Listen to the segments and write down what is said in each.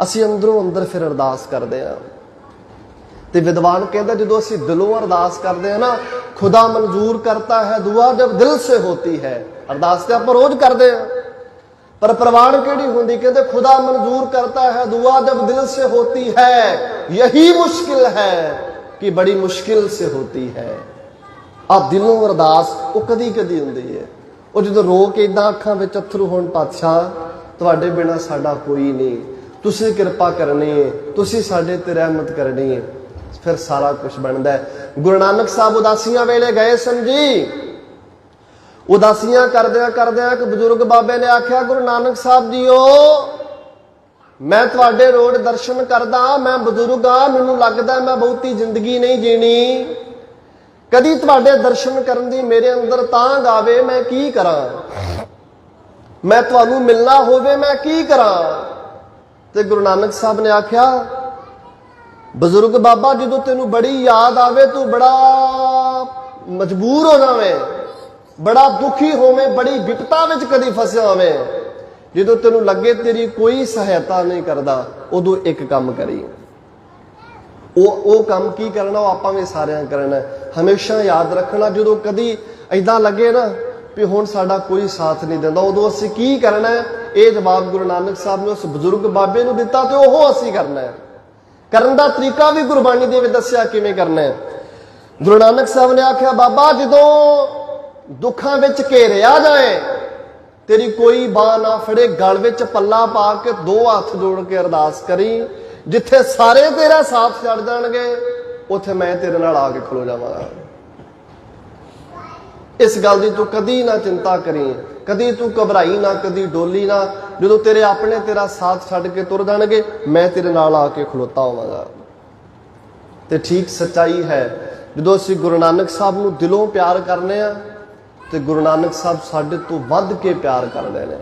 ਅਸੀਂ ਅੰਦਰੋਂ ਅੰਦਰ ਫਿਰ ਅਰਦਾਸ ਕਰਦੇ ਹਾਂ। ਤੇ ਵਿਦਵਾਨ ਕਹਿੰਦਾ ਜਦੋਂ ਅਸੀਂ ਦਿਲੋਂ ਅਰਦਾਸ ਕਰਦੇ ਹਾਂ ਨਾ, ਖੁਦਾ ਮਨਜ਼ੂਰ ਕਰਤਾ ਹੈ ਦੁਆ ਜਬ ਦਿਲ ਸੇ ਹੋਤੀ ਹੈ। ਅਰਦਾਸ ਤੇ ਆਪਾਂ ਰੋਜ਼ ਕਰਦੇ ਹਾਂ, पर प्रवान केड़ी होंदी, कहते खुदा मंजूर करता है दुआ जब दिल से होती है, यही मुश्किल है कि बड़ी मुश्किल से होती है। आ दिलों अरदास वो कदी कदी हुंदी है, वो जो रो के इदां अखां विच अथरू होण, पातशाह तुहाडे बिना साडा कोई नहीं, तुसीं किरपा करनी है, तुसीं साडे ते रहमत करनी है, फिर सारा कुछ बनदा है। गुरु नानक साहब उदासियां वेले गए सन जी। उदासियां करदियां करदियां एक बजुर्ग बाबे ने आख्या, गुरु नानक साहब जीओ मैं तुहाडे रोज दर्शन करदा, मैं बजुर्ग आ, मैनूं लगदा मैं बहुती जिंदगी नहीं जीनी, कदी तुहाडे दर्शन करन दी मेरे अंदर तांग आवे, मैं की करां, मैं तुहानूं मिलना होवे मैं की करां। ते गुरु नानक साहब ने आख्या, बजुर्ग बाबा जदों तैनूं बड़ी याद आवे तू बड़ा मजबूर हो जावे, बड़ा दुखी होवे, बड़ी विपता विच कदी फसिया होवे, जदों तैनूं लगे तेरी कोई सहायता नहीं करदा, उदों एक काम करी। वो काम की करना, वो आपां भी सारियां करना। हमेशा याद रखना, जदों कदी इदां लगे ना भी हुण साडा कोई साथ नहीं दिंदा, उदों असीं की करना है। ये जवाब गुरु नानक साहब ने उस बजुर्ग बाबे नूं दिता, ते ओह असीं करना है। करन दा तरीका भी गुरबाणी दे विच दस्सिया किवें करना है। गुरु नानक साहब ने आख्या, बाबा जदों दुखां विच घेरिया जाए, तेरी कोई बाह ना फड़े, गल विच पल्ला पा के दो हाथ जोड़ के अरदास करी, जिथे सारे तेरा साथ छड़ जाणगे उथे मैं तेरे नाल आके खलो जावांगा। इस गल दी तू कदी ना चिंता करी, कदी तू घबराई ना, कदी डोली ना। जदों तेरे अपने तेरा साथ छड़ के तुर जाणगे, मैं तेरे नाल आके खलोता होवांगा। ते ठीक सच्चाई है, जदों असीं गुरु नानक साहब नूं दिलों प्यार करने आ ते गुरु नानक साहब साडे तो वध के प्यार करते हैं,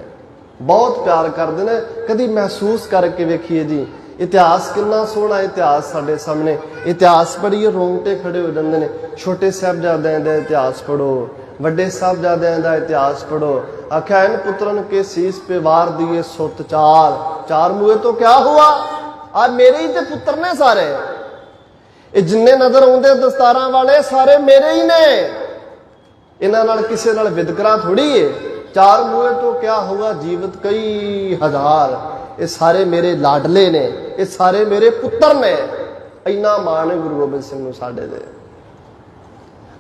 बहुत प्यार करते हैं। कभी महसूस करके वेखिए जी, इतिहास कितना सोहना, इतिहास साडे सामने, इतिहास पढ़िए रोंगटे खड़े हो जाते हैं। छोटे साहिबजादियां दा इतिहास पढ़ो, वड्डे साहिबजादियां दा इतिहास पढ़ो। आख्या इन पुत्रन के शीस पे वार दिए सुत चार, चार मुए तो क्या हुआ, आज मेरे ही ते पुत्र ने सारे, ये जिन्ने नजर आउंदे दस्तारां वाले सारे मेरे ही ने, इन्हां नाल किसे नाल विदकरा थोड़ी है। चार मुए तो क्या होगा, जीवित कई हजार, ये सारे मेरे लाडले ने, ये सारे मेरे पुत्र ने। इन्ना मान है गुरु गोबिंद सिंह नूं साडे दे।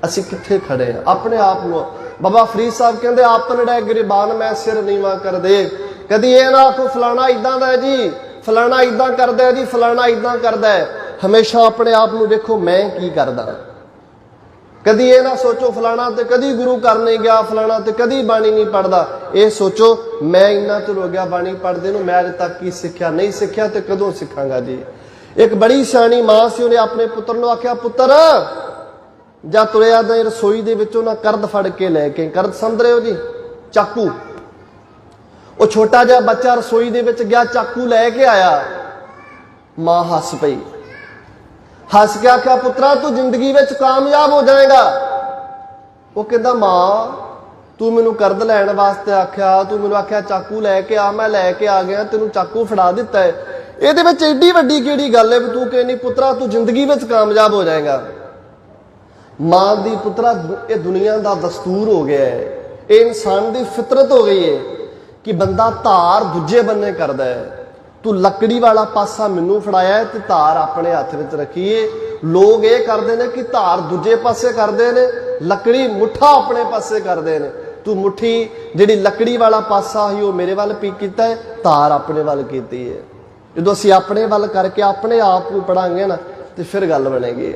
असीं कित्थे खड़े हैं अपने आप नूं। बाबा फरीद साहब कहंदे, आपनड़े गिरबान मैं सिर नीवा कर दे। कदी ये ना आखो फलाना इदां दा है जी, फलाना इदां करदा है जी, फलाना इदां करदा है। हमेशा अपने आप नूं देखो मैं की करदा। कदी ये ना सोचो फलाना तो कदी गुरु कर नहीं गया, फलाना तो कदी बाणी नहीं पढ़ता। ये सोचो मैं इन्ना तो हो गया बाणी पढ़ते नूं, मैं अज तक की सिक्ख्या नहीं सिक्ख्या तो कदों सिखांगा जी। एक बड़ी सियाणी मां सी, उन्हें अपने पुत्र नूं आख्या, पुत्र जा तुरिया दा रसोई दे विचों ना करद फड़ के लैके, करद समझ रहे हो जी, चाकू। वो छोटा जिहा बच्चा रसोई दे विच गया, चाकू लैके आया, मां हस पई, हस के आख्या, पुत्रा तू जिंदगी में कामयाब हो जाएगा। वो कहता, मां तू मैनू करद लैण वास्ते आख्या, तू मैनू आख्या चाकू लैके आ, मैं लैके आ गया, तेनू चाकू फड़ा दिता है, ये एडी वड्डी केड़ी गल है भी तू कहनी पुत्रा तू जिंदगी में कामयाब हो जाएगा। मां दी पुत्रा ये दुनिया का दस्तूर हो गया है, ये इंसान की फितरत हो गई है कि बंदा धार दूजे बन्ने करता है। तू लकड़ी वाला पासा मैनू फड़ाया है, धार अपने हथ में रखीए। लोग ये करते हैं कि धार दूजे पासे करते हैं, लकड़ी मुठा अपने पासे करते हैं। तू मुठी जिहड़ी लकड़ी वाला पासा ही वो मेरे वाल पी किया है, धार अपने वाल की है। जो असीं अपने वाल करके अपने आप को पढ़ांगे ना तो फिर गल बनेगी,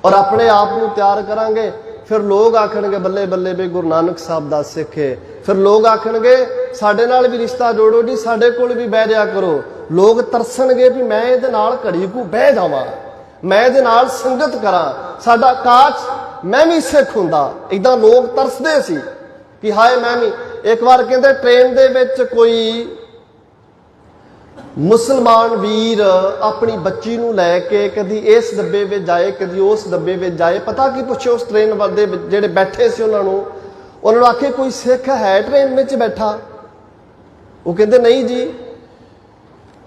और अपने आप को तैयार करांगे, फिर लोग आखणगे बल्ले बल्ले भी गुरु नानक साहब दा सिख है। फिर लोग आखणगे साडे नाल भी रिश्ता जोड़ो जी, साडे कोल भी बह जाया करो। लोग तरसणगे भी मैं इहदे नाल घड़ी को बह जावां, मैं इहदे नाल संगत करां, साडा काश मैं भी सिख हुंदा। इदां लोग तरसदे सी कि हाय मैं भी। एक बार कहंदे ट्रेन दे विच कोई मुसलमान वीर अपनी बच्ची नूं लैके कदी इस डब्बे में जाए, कदी उस डब्बे में जाए, पता की पुछे उस ट्रेन वाले जिहड़े बैठे से उन्होंने आखे कोई सिख है ट्रेन में बैठा? वो कहते नहीं जी।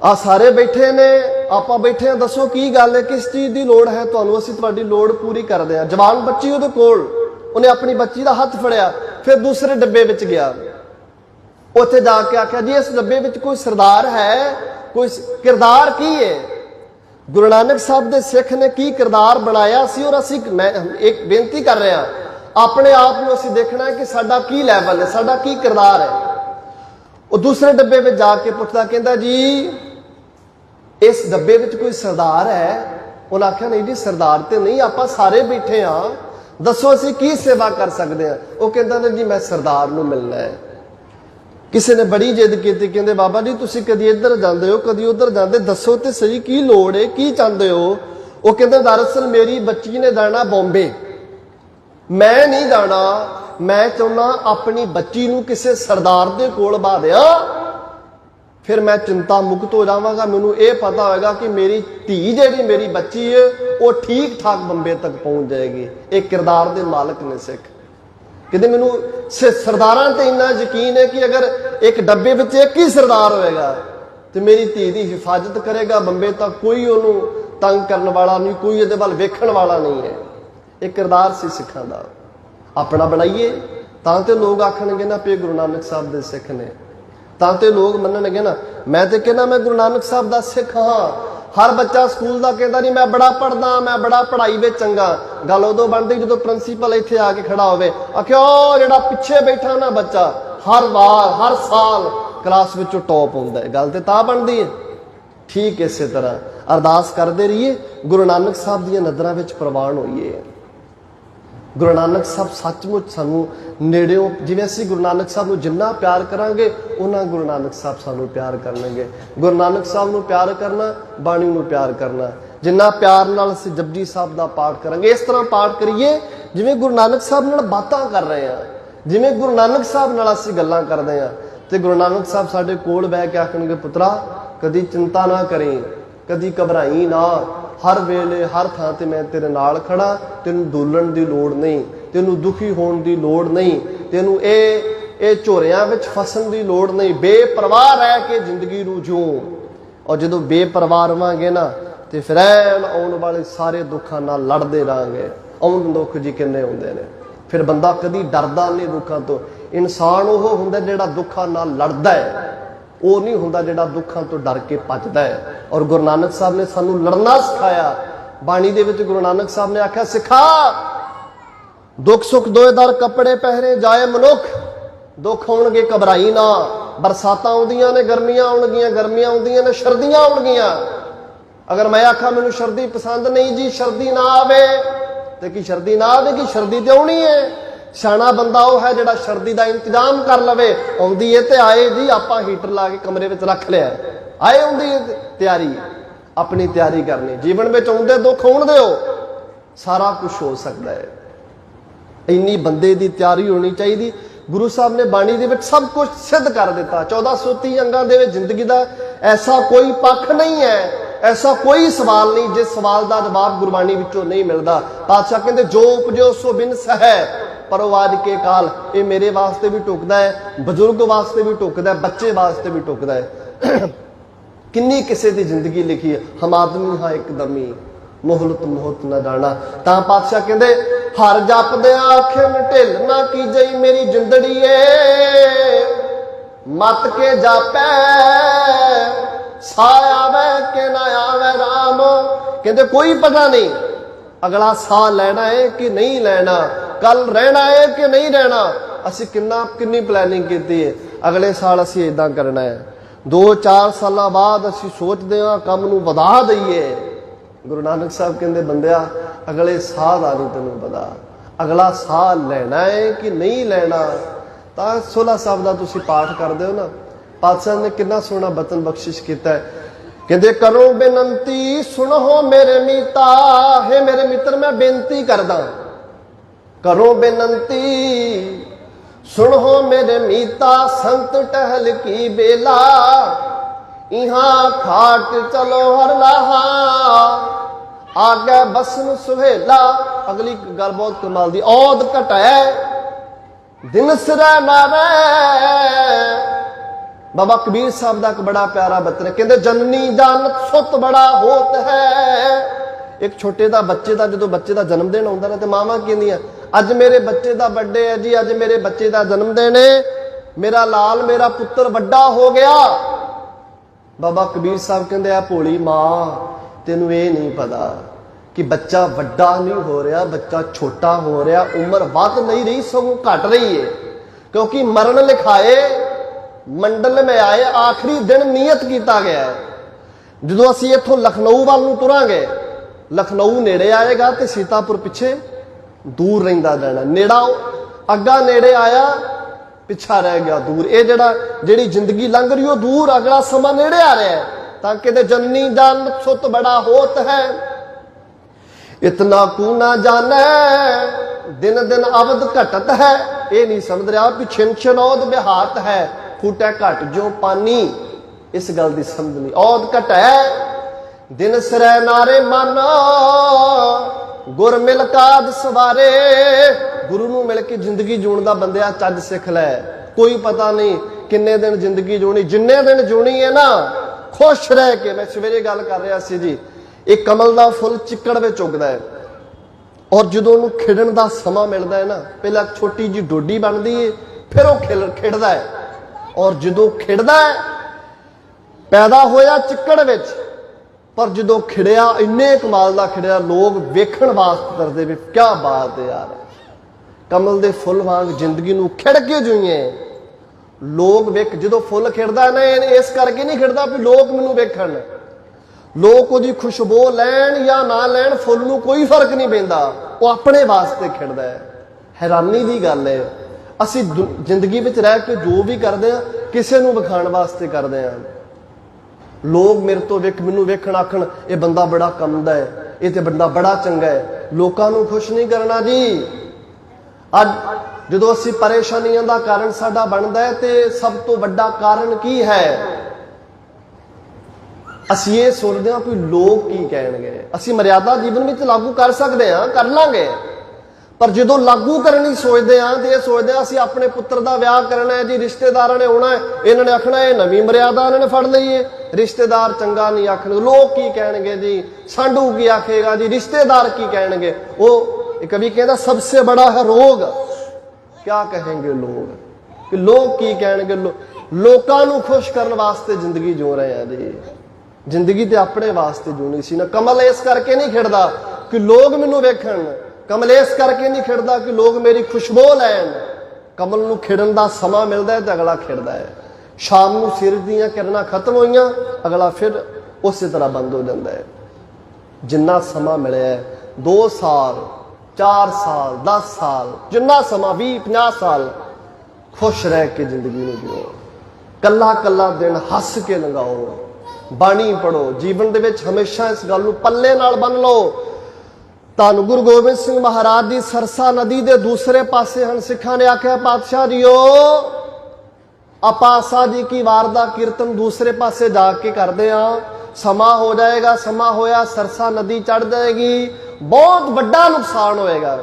ਆ ਸਾਰੇ ਬੈਠੇ ਨੇ, ਆਪਾਂ ਬੈਠੇ ਆ, ਦੱਸੋ ਕੀ ਗੱਲ ਹੈ, ਕਿਸ ਚੀਜ਼ ਦੀ ਲੋੜ ਹੈ ਤੁਹਾਨੂੰ, ਅਸੀਂ ਤੁਹਾਡੀ ਲੋੜ ਪੂਰੀ ਕਰਦੇ ਆ। ਜਵਾਨ ਬੱਚੀ ਉਹਦੇ ਕੋਲ, ਉਹਨੇ ਆਪਣੀ ਬੱਚੀ ਦਾ ਹੱਥ ਫੜਿਆ, ਫਿਰ ਦੂਸਰੇ ਡੱਬੇ ਵਿੱਚ ਗਿਆ, ਉੱਥੇ ਜਾ ਕੇ ਆਖਿਆ ਜੀ ਇਸ ਡੱਬੇ ਵਿੱਚ ਕੋਈ ਸਰਦਾਰ ਹੈ, ਕੋਈ ਕਿਰਦਾਰ ਕੀ ਹੈ। ਗੁਰੂ ਨਾਨਕ ਸਾਹਿਬ ਦੇ ਸਿੱਖ ਨੇ ਕੀ ਕਿਰਦਾਰ ਬਣਾਇਆ ਸੀ, ਔਰ ਅਸੀਂ ਮੈਂ ਇੱਕ ਬੇਨਤੀ ਕਰ ਰਿਹਾ, ਆਪਣੇ ਆਪ ਨੂੰ ਅਸੀਂ ਦੇਖਣਾ ਹੈ ਕਿ ਸਾਡਾ ਕੀ ਲੈਵਲ ਹੈ, ਸਾਡਾ ਕੀ ਕਿਰਦਾਰ ਹੈ। ਉਹ ਦੂਸਰੇ ਡੱਬੇ ਵਿੱਚ ਜਾ ਕੇ ਪੁੱਛਦਾ, ਕਹਿੰਦਾ ਜੀ ਇਸ ਡੱਬੇ ਵਿੱਚ ਕੋਈ ਸਰਦਾਰ ਹੈ। ਉਹਨੇ ਆਖਿਆ ਨਹੀਂ ਜੀ ਸਰਦਾਰ ਤੇ ਨਹੀਂ, ਆਪਾਂ ਸਾਰੇ ਬੈਠੇ ਆ, ਦੱਸੋ ਅਸੀਂ ਕੀ ਸੇਵਾ ਕਰ ਸਕਦੇ ਹਾਂ। ਉਹ ਕਹਿੰਦਾ ਨਾ ਜੀ ਮੈਂ ਸਰਦਾਰ ਨੂੰ ਮਿਲਣਾ ਹੈ। ਕਿਸੇ ਨੇ ਬੜੀ ਜਿੱਦ ਕੀਤੀ, ਕਹਿੰਦੇ ਬਾਬਾ ਜੀ ਤੁਸੀਂ ਕਦੀ ਇੱਧਰ ਜਾਂਦੇ ਹੋ ਕਦੀ ਉੱਧਰ ਜਾਂਦੇ, ਦੱਸੋ ਤੇ ਸਹੀ ਕੀ ਲੋੜ ਹੈ, ਕੀ ਚਾਹੁੰਦੇ ਹੋ। ਉਹ ਕਹਿੰਦੇ ਦਰਅਸਲ ਮੇਰੀ ਬੱਚੀ ਨੇ ਜਾਣਾ ਬੰਬੇ, ਮੈਂ ਨਹੀਂ ਜਾਣਾ, ਮੈਂ ਚਾਹੁੰਦਾ ਆਪਣੀ ਬੱਚੀ ਨੂੰ ਕਿਸੇ ਸਰਦਾਰ ਦੇ ਕੋਲ ਬਾ ਦਿਆਂ, ਫਿਰ ਮੈਂ ਚਿੰਤਾ ਮੁਕਤ ਹੋ ਜਾਵਾਂਗਾ। ਮੈਨੂੰ ਇਹ ਪਤਾ ਹੋਏਗਾ ਕਿ ਮੇਰੀ ਧੀ ਜਿਹੜੀ ਮੇਰੀ ਬੱਚੀ ਹੈ ਉਹ ਠੀਕ ਠਾਕ ਬੰਬੇ ਤੱਕ ਪਹੁੰਚ ਜਾਏਗੀ। ਇਹ ਕਿਰਦਾਰ ਦੇ ਮਾਲਕ ਨੇ ਸਿੱਖ। ਕਹਿੰਦੇ ਮੈਨੂੰ ਸਰਦਾਰਾਂ ਤੇ ਇੰਨਾ ਯਕੀਨ ਹੈ ਕਿ ਅਗਰ ਇੱਕ ਡੱਬੇ ਵਿੱਚ ਇੱਕ ਹੀ ਸਰਦਾਰ ਹੋਏਗਾ ਤੇ ਮੇਰੀ ਧੀ ਦੀ ਹਿਫਾਜ਼ਤ ਕਰੇਗਾ ਬੰਬੇ ਤੱਕ, ਕੋਈ ਉਹਨੂੰ ਤੰਗ ਕਰਨ ਵਾਲਾ ਨਹੀਂ, ਕੋਈ ਇਹਦੇ ਵੱਲ ਵੇਖਣ ਵਾਲਾ ਨਹੀਂ ਹੈ। ਇਹ ਕਿਰਦਾਰ ਸੀ ਸਿੱਖਾਂ ਦਾ। ਆਪਣਾ ਬਣਾਈਏ ਤਾਂ ਤੇ ਲੋਕ ਆਖਣਗੇ ਨਾ ਪੇ ਗੁਰੂ ਨਾਨਕ ਸਾਹਿਬ ਦੇ ਸਿੱਖ ਨੇ, ਤਾਂ ਤੇ ਲੋਕ ਮੰਨਣਗੇ ਨਾ। ਮੈਂ ਤੇ ਕਹਿੰਦਾ ਮੈਂ ਗੁਰੂ ਨਾਨਕ ਸਾਹਿਬ ਦਾ ਸਿੱਖ ਹਾਂ। ਹਰ ਬੱਚਾ ਸਕੂਲ ਦਾ ਕਹਿੰਦਾ ਨਹੀਂ ਮੈਂ ਬੜਾ ਪੜ੍ਹਦਾ, ਮੈਂ ਬੜਾ ਪੜ੍ਹਾਈ ਵਿੱਚ ਚੰਗਾ। ਗੱਲ ਉਦੋਂ ਬਣਦੀ ਜਦੋਂ ਪ੍ਰਿੰਸੀਪਲ ਇੱਥੇ ਆ ਕੇ ਖੜਾ ਹੋਵੇ, ਆਖਿਓ ਜਿਹੜਾ ਪਿੱਛੇ ਬੈਠਾ ਨਾ ਬੱਚਾ ਹਰ ਵਾਰ ਹਰ ਸਾਲ ਕਲਾਸ ਵਿੱਚੋਂ ਟੌਪ ਹੁੰਦਾ ਹੈ। ਗੱਲ ਤੇ ਤਾਂ ਬਣਦੀ ਹੈ। ਠੀਕ ਇਸੇ ਤਰ੍ਹਾਂ ਅਰਦਾਸ ਕਰਦੇ ਰਹੀਏ, ਗੁਰੂ ਨਾਨਕ ਸਾਹਿਬ ਦੀਆਂ ਨਜ਼ਰਾਂ ਵਿੱਚ ਪ੍ਰਵਾਨ ਹੋਈਏ। ਗੁਰੂ ਨਾਨਕ ਸਾਹਿਬ ਸੱਚਮੁੱਚ ਸਾਨੂੰ ਨੇੜਿਓਂ, ਜਿਵੇਂ ਅਸੀਂ ਗੁਰੂ ਨਾਨਕ ਸਾਹਿਬ ਨੂੰ ਜਿੰਨਾ ਪਿਆਰ ਕਰਾਂਗੇ ਉਹਨਾਂ ਗੁਰੂ ਨਾਨਕ ਸਾਹਿਬ ਸਾਨੂੰ ਪਿਆਰ ਕਰਨਗੇ। ਗੁਰੂ ਨਾਨਕ ਸਾਹਿਬ ਨੂੰ ਪਿਆਰ ਕਰਨਾ, ਬਾਣੀ ਨੂੰ ਪਿਆਰ ਕਰਨਾ। ਜਿੰਨਾ ਪਿਆਰ ਨਾਲ ਅਸੀਂ ਜਪਜੀ ਸਾਹਿਬ ਦਾ ਪਾਠ ਕਰਾਂਗੇ, ਇਸ ਤਰ੍ਹਾਂ ਪਾਠ ਕਰੀਏ ਜਿਵੇਂ ਗੁਰੂ ਨਾਨਕ ਸਾਹਿਬ ਨਾਲ ਬਾਤਾਂ ਕਰ ਰਹੇ ਹਾਂ, ਜਿਵੇਂ ਗੁਰੂ ਨਾਨਕ ਸਾਹਿਬ ਨਾਲ ਅਸੀਂ ਗੱਲਾਂ ਕਰਦੇ ਹਾਂ। ਤੇ ਗੁਰੂ ਨਾਨਕ ਸਾਹਿਬ ਸਾਡੇ ਕੋਲ ਬਹਿ ਕੇ ਆਖਣਗੇ, ਪੁੱਤਰਾ ਕਦੀ ਚਿੰਤਾ ਨਾ ਕਰੀਂ, ਕਦੀ ਘਬਰਾਈ ਨਾ, ਹਰ ਵੇਲੇ ਹਰ ਥਾਂ ਤੇ ਮੈਂ ਤੇਰੇ ਨਾਲ ਖੜਾ, ਤੈਨੂੰ ਡੋਲਣ ਦੀ ਲੋੜ ਨਹੀਂ, ਤੈਨੂੰ ਦੁਖੀ ਹੋਣ ਦੀ ਲੋੜ ਨਹੀਂ, ਤੈਨੂੰ ਇਹ ਝੋਰਿਆਂ ਵਿੱਚ ਫਸਣ ਦੀ ਲੋੜ ਨਹੀਂ। ਬੇਪਰਵਾਹ ਰਹਿ ਕੇ ਜ਼ਿੰਦਗੀ ਨੂੰ ਜਿਉ। ਔਰ ਜਦੋਂ ਬੇਪਰਵਾਹ ਰਵਾਂਗੇ ਨਾ ਤੇ ਫਿਰ ਆਉਣ ਵਾਲੇ ਸਾਰੇ ਦੁੱਖਾਂ ਨਾਲ ਲੜਦੇ ਰਹਾਂਗੇ। ਆਉਣ ਦੁੱਖ ਜੀ ਕਿੰਨੇ ਹੁੰਦੇ ਨੇ, ਫਿਰ ਬੰਦਾ ਕਦੀ ਡਰਦਾ ਨਹੀਂ ਦੁੱਖਾਂ ਤੋਂ। ਇਨਸਾਨ ਉਹ ਹੁੰਦਾ ਜਿਹੜਾ ਦੁੱਖਾਂ ਨਾਲ ਲੜਦਾ ਹੈ, ਉਹ ਨਹੀਂ ਹੁੰਦਾ ਜਿਹੜਾ ਦੁੱਖਾਂ ਤੋਂ ਡਰ ਕੇ ਭੱਜਦਾ ਹੈ। ਔਰ ਗੁਰੂ ਨਾਨਕ ਸਾਹਿਬ ਨੇ ਸਾਨੂੰ ਲੜਨਾ ਸਿਖਾਇਆ। ਬਾਣੀ ਦੇ ਵਿੱਚ ਗੁਰੂ ਨਾਨਕ ਸਾਹਿਬ ਨੇ ਆਖਿਆ, ਸਿਖਾ ਦੁੱਖ ਸੁੱਖ ਦੋਏ ਦਰ ਕੱਪੜੇ ਪਹਿਰੇ ਜਾਏ ਮਨੁੱਖ। ਦੁੱਖ ਆਉਣਗੇ ਘਬਰਾਈ ਨਾ, ਬਰਸਾਤਾਂ ਆਉਂਦੀਆਂ ਨੇ ਗਰਮੀਆਂ ਆਉਣਗੀਆਂ, ਗਰਮੀਆਂ ਆਉਂਦੀਆਂ ਨੇ ਸਰਦੀਆਂ ਆਉਣਗੀਆਂ। ਅਗਰ ਮੈਂ ਆਖਾਂ ਮੈਨੂੰ ਸਰਦੀ ਪਸੰਦ ਨਹੀਂ ਜੀ, ਸਰਦੀ ਨਾ ਆਵੇ ਤੇ ਕੀ ਸਰਦੀ ਨਾ ਆਵੇਗੀ, ਸਰਦੀ ਤੇ ਆਉਣੀ ਹੈ। ਸਿਆਣਾ ਬੰਦਾ ਉਹ ਹੈ ਜਿਹੜਾ ਸਰਦੀ ਦਾ ਇੰਤਜ਼ਾਮ ਕਰ ਲਵੇ। ਆਉਂਦੀ ਏ ਤੇ ਆਏ ਜੀ, ਆਪਾਂ ਹੀਟਰ ਲਾ ਕੇ ਕਮਰੇ ਵਿੱਚ ਰੱਖ ਲਿਆ, ਆਏ ਆਉਂਦੀ ਏ ਤਿਆਰੀ, ਆਪਣੀ ਤਿਆਰੀ ਕਰਨੀ। ਜੀਵਨ ਵਿੱਚ ਆਉਂਦੇ ਦੁੱਖ ਆਉਣ ਦਿਓ, ਸਾਰਾ ਕੁਝ ਹੋ ਸਕਦਾ ਹੈ। ਇੰਨੀ ਬੰਦੇ ਦੀ ਤਿਆਰੀ ਹੋਣੀ ਚਾਹੀਦੀ। ਗੁਰੂ ਸਾਹਿਬ ਨੇ ਬਾਣੀ ਦੇ ਵਿੱਚ ਸਭ ਕੁਝ ਸਿੱਧ ਕਰ ਦਿੱਤਾ। 1430 ਅੰਗਾਂ ਦੇ ਵਿੱਚ ਜ਼ਿੰਦਗੀ ਦਾ ਐਸਾ ਕੋਈ ਪੱਖ ਨਹੀਂ ਹੈ, ਐਸਾ ਕੋਈ ਸਵਾਲ ਨਹੀਂ ਜਿਸ ਸਵਾਲ ਦਾ ਜਵਾਬ ਗੁਰਬਾਣੀ ਵਿੱਚੋਂ ਨਹੀਂ ਮਿਲਦਾ। ਪਾਤਸ਼ਾਹ ਕਹਿੰਦੇ ਜੋ ਉਪਜੋ ਸੋ ਬਿਨਸ ਹੈ ਪਰਵਾਜ ਕੇ ਕਾਲ। ਇਹ ਮੇਰੇ ਵਾਸਤੇ ਵੀ ਟੁਕਦਾ ਹੈ, ਬਜ਼ੁਰਗ ਵਾਸਤੇ ਵੀ ਟੁਕਦਾ ਹੈ, ਬੱਚੇ ਵਾਸਤੇ ਵੀ ਟੁਕਦਾ ਹੈ। ਕਿੰਨੀ ਕਿਸੇ ਦੀ ਜ਼ਿੰਦਗੀ ਲਿਖੀ ਹੈ, ਹਮ ਆਦਮੀ ਹਾਂ ਇੱਕਦਮੀ ਮੋਹਲਤ ਮੋਹਤ ਨਾ ਜਾਣਾ। ਤਾਂ ਪਾਤਸ਼ਾਹ ਕਹਿੰਦੇ ਹਰ ਜਪਦੇ ਆਖੇ ਢਿੱਲ ਨਾ ਕੀਜਈ ਮੇਰੀ ਜਿੰਦੜੀ ਏ, ਮਤ ਕੇ ਜਾਪੈ ਸਾਹ ਆਵੇ ਕਿ ਨਾ ਆਵੇ ਰਾਮ। ਕਹਿੰਦੇ ਕੋਈ ਪਤਾ ਨਹੀਂ ਅਗਲਾ ਸਾਹ ਲੈਣਾ ਹੈ ਕਿ ਨਹੀਂ ਲੈਣਾ, ਕੱਲ ਰਹਿਣਾ ਹੈ ਕਿ ਨਹੀਂ ਰਹਿਣਾ। ਅਸੀਂ ਕਿੰਨੀ ਪਲੈਨਿੰਗ ਕੀਤੀ ਹੈ, ਅਗਲੇ ਸਾਲ ਅਸੀਂ ਇਦਾਂ ਕਰਨਾ ਹੈ, 2-4 ਸਾਲਾਂ ਬਾਅਦ ਅਸੀਂ ਸੋਚਦੇ ਹਾਂ ਕੰਮ ਨੂੰ ਵਧਾ ਦਈਏ। ਗੁਰੂ ਨਾਨਕ ਸਾਹਿਬ ਕਹਿੰਦੇ ਬੰਦਿਆ ਅਗਲੇ ਸਾਹ ਦਾ ਨਹੀਂ ਤੈਨੂੰ ਪਤਾ, ਅਗਲਾ ਸਾਹ ਲੈਣਾ ਹੈ ਕਿ ਨਹੀਂ ਲੈਣਾ। ਤਾਂ 16 ਸਾਹਿਬ ਦਾ ਤੁਸੀਂ ਪਾਠ ਕਰਦੇ ਹੋ ਨਾ, ਪਾਤਸ਼ਾਹ ਨੇ ਕਿੰਨਾ ਸੋਹਣਾ ਬਚਨ ਬਖਸ਼ਿਸ਼ ਕੀਤਾ ਹੈ। ਕਹਿੰਦੇ ਕਰੋ ਬੇਨਤੀ ਸੁਣੋ ਮੇਰੇ ਮੀਤਾ, ਹੈ ਮੇਰੇ ਮਿੱਤਰ ਮੈਂ ਬੇਨਤੀ ਕਰਦਾ, ਕਰੋ ਬੇਨਤੀ ਸੁਣੋ ਮੇਰੇ ਮੀਤਾ, ਸੰਤ ਟਹਿਲ ਕੀ ਬੇਲਾ, ਇਹਾਂ ਖਾਟ ਚਲੋ ਹਰ ਲਾਹਾ, ਆਗੇ ਬਸਨ ਸੁਹੇਲਾ। ਅਗਲੀ ਗੱਲ ਬਹੁਤ ਕਮਾਲ ਦੀ, ਔਦ ਘਟੈ ਦਿਨ ਸਿਰੈ ਨਾਵੇ, बाबा कबीर साहब का एक बड़ा प्यारा बचन है, कहते जननी जानत सुत बड़ा होत है। एक छोटे दा बच्चे का जो बच्चे का जन्मदिन आता ना तो मावां कहंदियां अज मेरे बच्चे का बर्थडे है जी, अज मेरे बच्चे का जन्मदिन है, मेरा लाल मेरा पुत्र वड्डा हो गया। बाबा कबीर साहब कहते आ भोली मां तेनू ये नहीं पता कि बच्चा वड्डा नहीं हो रहा, बच्चा छोटा हो रहा, उम्र वध नहीं रही सगों घट रही है, क्योंकि मरण लिखाए मंडल में आए आखिरी दिन नियत किया गया है। जो असी इथों लखनऊ वाल नूं तुरांगे, लखनऊ नेड़े आएगा तो सीतापुर पिछे दूर रहिंदा जाना, नेड़ा अग्गा नेड़े आया पिछा रह गया दूर। ये जिहड़ी जिंदगी लंघ रही हो दूर, अगला समा नेड़े आ रहा है। ताकि जननी जान सुत बड़ा होत है, इतना कू ना जाने दिन दिन अवध घटत है। ये नहीं समझ रहा कि छिन छिनौद बिहात है, फूटे घट जो पानी, इस गल की समझ नहीं। औद घट है दिन सिरै नारे माना, गुर मिल काज सवारे। गुरु नूं मिल के जिंदगी जूण दा बंदिया चज सिख लै। कोई पता नहीं किन्ने दिन जिंदगी जूनी, जिन्ने दिन जूनी है ना खुश रह के। मैं सवेरे गल कर रहा सी जी, एक कमल का फुल चिक्कड़ में उगदा है, और जो उन्होंने खिड़न का समा मिलता है ना, पहला छोटी जी डोडी बनती है, फिर वह खिड़दा है, और जो खिड़दा है पैदा होया चिक्कड़ विच, पर जो खिड़िया इन्ने कमाल का खिड़िया, लोग वेखण वास्ते करते भी क्या बात है यार। कमल के फुल वांग जिंदगी नूं खिड़ के जोईए लोग वेख। जो फुल खिड़दा ना इस करके नहीं खिड़दा भी लोग मैनूं वेखण, लोग उसकी खुशबू लैन या ना लैन, फुल नूं कोई फर्क नहीं पैंदा, वो अपने वास्ते खिड़दा है। हैरानी की गल है, असी जिंदगी में रह के जो भी करते हैं किसी नूं विखाण वास्ते करते हैं। लोग मेरे तो वेख मैनूं वेखण आखण ये बंदा बड़ा कमदा है, ये तो बंदा बड़ा चंगा है, लोगों नूं खुश नहीं करना जी। अज जो असी परेशानियों का कारण साडा बनता है, तो सब तो बड़ा कारण की है, असी ये सोचते हैं कि लोग की कहेंगे। असी मर्यादा जीवन में लागू कर सकते हैं, कर लांगे, पर जो लागू करनी सोचते हैं तो ये सोचते हैं असी अपने पुत्र का विआह करना है जी, रिश्तेदार ने आना है, इन्होंने आखना ये नवी मर्यादा इन्होंने फड़ ली है, रिश्तेदार चंगा नहीं आखणगे, लोग की कहेंगे जी, सांडू की आखेगा जी, रिश्तेदार की कहेंगे। वो कभी कहता सबसे बड़ा है रोग, क्या कहेंगे लोग, कि लोग की कहेंगे। लोगों को खुश करने वास्ते जिंदगी जो रहे हैं जी, जिंदगी तो अपने वास्ते जूनी सी ना। कमल इस करके नहीं खिड़दा कि लोग मैनूं वेखण, कमल इस करके नहीं खिड़दा कि लोग मेरी खुशबू लैन। कमल नूं खिड़न दा समा मिलदा है तो अगला खिड़दा है। शाम नूं सिर दीयां किरणां खत्म होईयां, अगला फिर उस तरह बंद हो जाता है। जिन्ना समा मिलिਆ है, 2 साल 4 साल 10 साल, जिन्ना समा 20-50 साल खुश रह के जिंदगी में जियो, कला कला दिन हस के लंघाओ, बाणी पढ़ो, जीवन दे विच हमेशा इस गल नूं पल्ले नाल बन लो। धन गुरु गोबिंद सिंह महाराज जी सरसा नदी के दूसरे पासे हैं, सिखा ने आख्या पातशाह जीओ ਆਪਾਂ आसा जी की वार दा कीर्तन दूसरे पासे जाके करते हाँ, समा हो जाएगा, समा होया सरसा नदी चढ़ जाएगी, बहुत बड़ा नुकसान होएगा।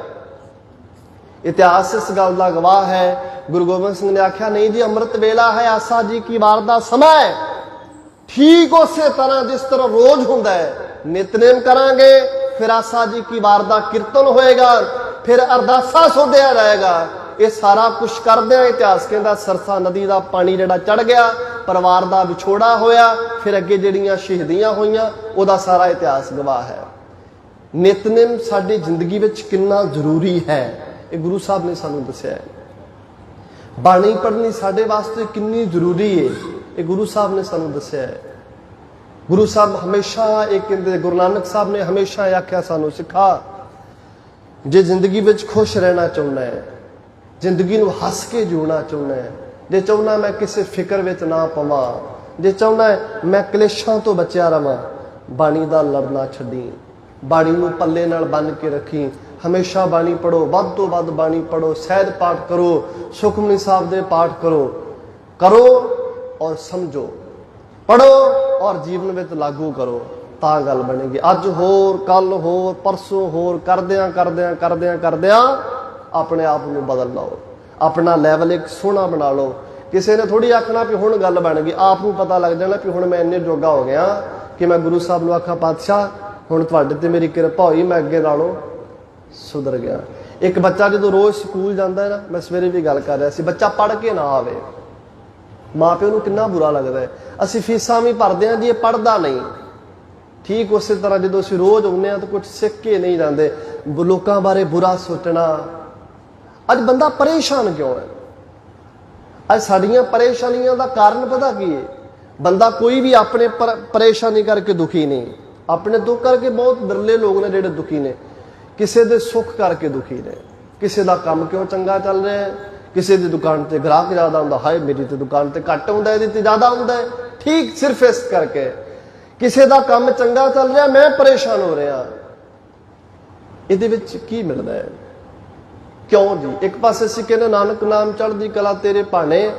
इतिहास इस गल का गवाह है। गुरु गोबिंद सिंह ने आख्या नहीं जी, अमृत वेला है, आसा जी की वार दा समय ठीक उस तरह जिस तरह रोज होंदा है, नितनेम करांगे, फिर आसा जी की वार दा कीर्तन होएगा, फिर अरदासा सुधिया जाएगा। ये सारा कुछ करदे इतिहास कहता सरसा नदी का पानी जिहड़ा चढ़ गया, परिवार का विछोड़ा होया, फिर अगे जिहड़ियां शहीदियां होईयां, उहदा सारा इतिहास गवाह है। नितनेम साडी जिंदगी विच कितना जरूरी है, ये गुरु साहब ने सानू दस्सिया है। बाणी पढ़नी साडे वास्ते कितनी जरूरी है, ये गुरु साहब ने सानू दस्सिया है। गुरु साहब हमेशा एक कहते, गुरु नानक साहब ने हमेशा आख्या सानू सिखा, जे जिंदगी विच खुश रहना चाहुंदा है, जिंदगी नूं हस के जीना चाहुंदा है, जे चाहुंदा मैं किसी फिक्र विच ना पवां, जे चाहुंदा मैं क्लेशां तो बचिया रवां, बाणी दा लड़ना छड्डी, बाणी नूं पल्ले नाल बन के रखी। हमेशा बाणी पढ़ो, वध तो वध बाणी पढ़ो, सहज पाठ करो, सुखमनी साहब दे पाठ करो, करो और समझो, पढ़ो और जीवन में लागू करो, ता गल बनेगी। अज होर कल होर परसों होर करदियां करदियां करदियां करदियां अपने आप में बदल लो, अपना लैवल एक सोहना बना लो। ਕਿਸੇ ਨੇ ਥੋੜੀ ਆਖਣਾ ਵੀ ਹੁਣ ਗੱਲ ਬਣ ਗਈ, ਆਪ ਨੂੰ ਪਤਾ ਲੱਗ ਜਾਣਾ ਵੀ ਹੁਣ ਮੈਂ ਇੰਨੇ ਜੋਗਾ ਹੋ ਗਿਆ ਕਿ ਮੈਂ ਗੁਰੂ ਸਾਹਿਬ ਨੂੰ ਆਖਾਂ ਪਾਤਸ਼ਾਹ ਹੁਣ ਤੁਹਾਡੇ ਤੇ ਮੇਰੀ ਕਿਰਪਾ ਹੋਈ, ਮੈਂ ਅੱਗੇ ਨਾਲੋਂ ਸੁਧਰ ਗਿਆ। ਇੱਕ ਬੱਚਾ ਜਦੋਂ ਰੋਜ਼ ਸਕੂਲ ਜਾਂਦਾ ਹੈ ਨਾ, ਮੈਂ ਸਵੇਰੇ ਵੀ ਗੱਲ ਕਰ ਰਿਹਾ ਸੀ, ਬੱਚਾ ਪੜ੍ਹ ਕੇ ਨਾ ਆਵੇ, ਮਾਂ ਪਿਓ ਨੂੰ ਕਿੰਨਾ ਬੁਰਾ ਲੱਗਦਾ ਹੈ। ਅਸੀਂ ਫੀਸਾਂ ਵੀ ਭਰਦੇ ਹਾਂ ਜੀ, ਇਹ ਪੜ੍ਹਦਾ ਨਹੀਂ। ਠੀਕ ਉਸੇ ਤਰ੍ਹਾਂ ਜਦੋਂ ਅਸੀਂ ਰੋਜ਼ ਆਉਂਦੇ ਹਾਂ ਤਾਂ ਕੁਝ ਸਿੱਖ ਕੇ ਨਹੀਂ ਜਾਂਦੇ, ਲੋਕਾਂ ਬਾਰੇ ਬੁਰਾ ਸੋਚਣਾ। ਅੱਜ ਬੰਦਾ ਪਰੇਸ਼ਾਨ ਕਿਉਂ ਹੈ? ਅੱਜ ਸਾਡੀਆਂ ਪਰੇਸ਼ਾਨੀਆਂ ਦਾ ਕਾਰਨ ਪਤਾ ਕੀ ਹੈ? ਬੰਦਾ ਕੋਈ ਵੀ ਆਪਣੇ ਪਰੇਸ਼ਾਨੀ ਕਰਕੇ ਦੁਖੀ ਨਹੀਂ। ਆਪਣੇ ਦੁੱਖ ਕਰਕੇ ਬਹੁਤ ਬਿਰਲੇ ਲੋਕ ਨੇ ਜਿਹੜੇ ਦੁਖੀ ਨੇ, ਕਿਸੇ ਦੇ ਸੁੱਖ ਕਰਕੇ ਦੁਖੀ ਨੇ। ਕਿਸੇ ਦਾ ਕੰਮ ਕਿਉਂ ਚੰਗਾ ਚੱਲ ਰਿਹਾ ਹੈ, ਕਿਸੇ ਦੀ ਦੁਕਾਨ ਤੇ ਗ੍ਰਾਹਕ ਜ਼ਿਆਦਾ ਹੁੰਦਾ, ਹਾਏ ਮੇਰੀ ਤੇ ਦੁਕਾਨ ਤੇ ਘੱਟ ਹੁੰਦਾ, ਇਹਦੀ ਤੇ ਜ਼ਿਆਦਾ ਹੁੰਦਾ ਹੈ। ਠੀਕ ਸਿਰਫ ਇਸ ਕਰਕੇ ਕਿਸੇ ਦਾ ਕੰਮ ਚੰਗਾ ਚੱਲ ਰਿਹਾ, ਮੈਂ ਪਰੇਸ਼ਾਨ ਹੋ ਰਿਹਾ। ਇਹਦੇ ਵਿੱਚ ਕੀ ਮਿਲਦਾ ਹੈ? ਕਿਉਂ ਜੀ? ਇੱਕ ਪਾਸੇ ਅਸੀਂ ਕਹਿੰਦੇ ਨਾਨਕ ਨਾਮ ਚੜ੍ਹਦੀ ਕਲਾ ਤੇਰੇ ਭਾਣੇ,